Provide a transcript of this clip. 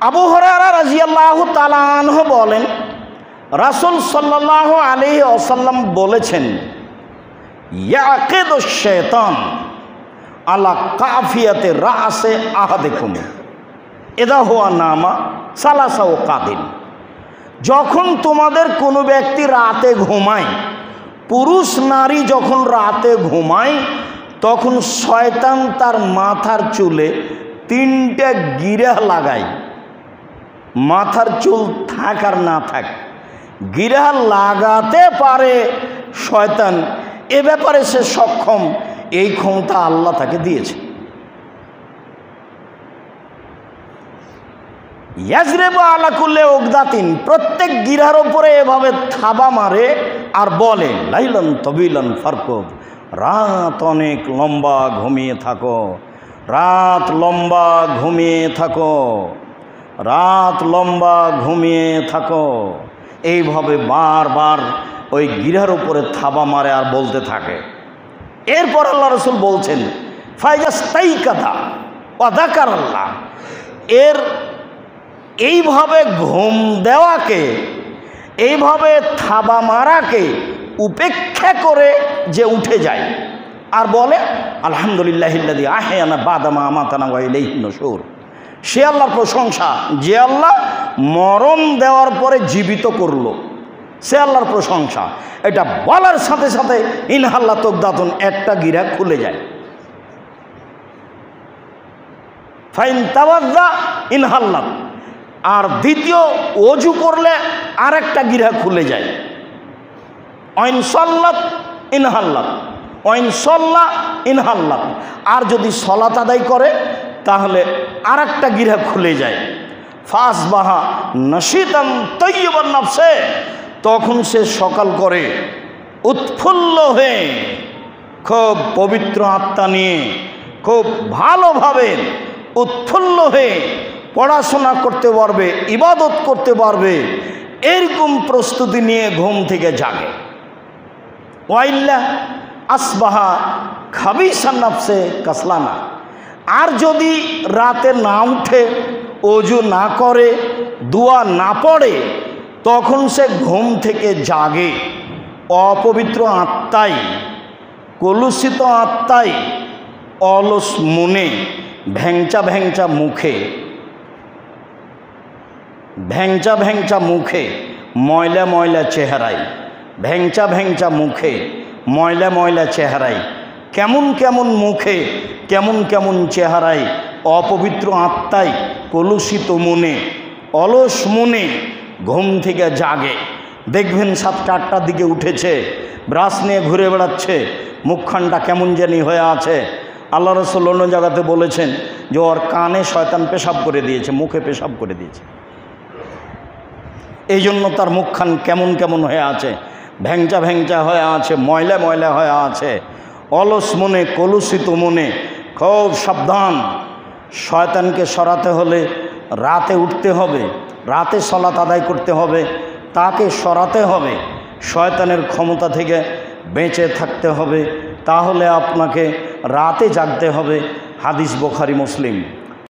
আবু হুরায়রা রাদিয়াল্লাহু তাআলা আনহু বলেন, রাসূল সাল্লাল্লাহু আলাইহি ওয়াসাল্লাম বলেছেন, ইয়াকিদুশ শাইতান আলা কাফিয়াতে রাসে আহাদিকুম ইদা হুয়া নামা সালাসা ওয়াকাদিন। যখন তোমাদের কোনো ব্যক্তি রাতে ঘুমায়, পুরুষ নারী যখন রাতে ঘুমায়, তখন শয়তান তার মাথার চুলে 3টে গিরা লাগায়। মাথার চুল থাক আর না থাক, গিরা লাগাতে পারে শয়তান। এ ব্যাপারে সে সক্ষম, এই ক্ষমতা আল্লাহ তাকে দিয়েছে। ইয়াজরিবু আলা কুল্লি উকদাতিন, প্রত্যেক গিরার উপরে এভাবে থাবা মারে আর বলে, লাইলান তবিলান ফারকুব, রাত অনেক লম্বা ঘুমিয়ে থাকো, রাত লম্বা ঘুমিয়ে থাকো, রাত লম্বা ঘুমিয়ে থাকো। এইভাবে বারবার ওই গিরার উপরে থাবা মারে আর বলতে থাকে। এরপর আল্লাহ রাসূল বলছেন, ফাইজাস্তাইকাদা ওয়া যাকারাল্লাহ, এর এইভাবে ঘুম দেওয়াকে, এইভাবে থাবা মারাকে উপেক্ষা করে যে উঠে যায় আর বলে, আলহামদুলিল্লাহিল্লাযী আহয়ানা বাদা মা আমাতানা ওয়া ইলাইহিন নুশুর, সে আল্লাহর প্রশংসা যে আল্লাহ মরণ দেওয়ার পরে জীবিত করলো, সে আল্লাহর প্রশংসা। এটা বলার সাথে সাথে ইনহাল্লা তুকদাতুন, একটা গিরা খুলে যায়। ফাইন তাওয়াজ্জা ইনহাল্লাত, আর দ্বিতীয় ওযু করলে আর একটা গিরা খুলে যায়। ওয়াইন সাল্লাত ইনহাল্লাত, ওয়াইন সাল্লা ইনহাল্লাত, আর যদি সালাত আদায় করে তাহলে আর একটা গিরা খুলে যায়। ফাসবাহা নাশিতান তাইয়্যিবান নাফসে, তখন সে সকাল করে উৎফুল্ল হয়ে, খুব পবিত্র আত্মা নিয়ে, খুব ভালোভাবে উৎফুল্ল হয়ে পড়াশোনা করতে পারবে, ইবাদত করতে পারবে, এরকম প্রস্তুতি নিয়ে ঘুম থেকে জাগে। ওয়াইল্লা আসবাহা খাবিসান নাফসে কাসলানা, আর যদি রাতে না উঠে, ওযু না করে, দোয়া না পড়ে, তখন সে ঘুম থেকে জাগে অপবিত্র আত্মায়, কলুষিত আত্মায়, অলস মনে, ভ্যাংচা ভ্যাংচা মুখে, ভ্যাংচা ভ্যাংচা মুখে, ময়লা ময়লা চেহারায়, ভ্যাংচা ভ্যাংচা মুখে, ময়লা ময়লা চেহারায়, কেমন কেমন মুখে, কেমন কেমন চেহারায়, অপবিত্র আত্মায়, কলুষিত মনে, অলস মনে ঘুম থেকে জাগে। দেখবেন 7টা-8টার দিকে উঠেছে, ব্রাশ নিয়ে ঘুরে বেড়াচ্ছে, মুখখানটা কেমন জানি হয়ে আছে। আল্লাহ রাসূল অন্য জায়গাতে বলেছেন যে ওর কানে শয়তান পেশাব করে দিয়েছে, মুখে পেশাব করে দিয়েছে, এই জন্য তার মুখখান কেমন কেমন হয়ে আছে, ভ্যাংচা ভ্যাংচা হয়ে আছে, ময়লা ময়লা হয়ে আছে, অলস মনে, কলুষিত মনে। খুব সাবধান, শয়তানকে সরাতে হলে রাতে উঠতে হবে, রাতে সালাত আদায় করতে হবে, তাকে সরাতে হবে, শয়তানের ক্ষমতা থেকে বেঁচে থাকতে হবে। তাহলে আপনাকে রাতে জাগতে হবে। হাদিস বুখারী মুসলিম।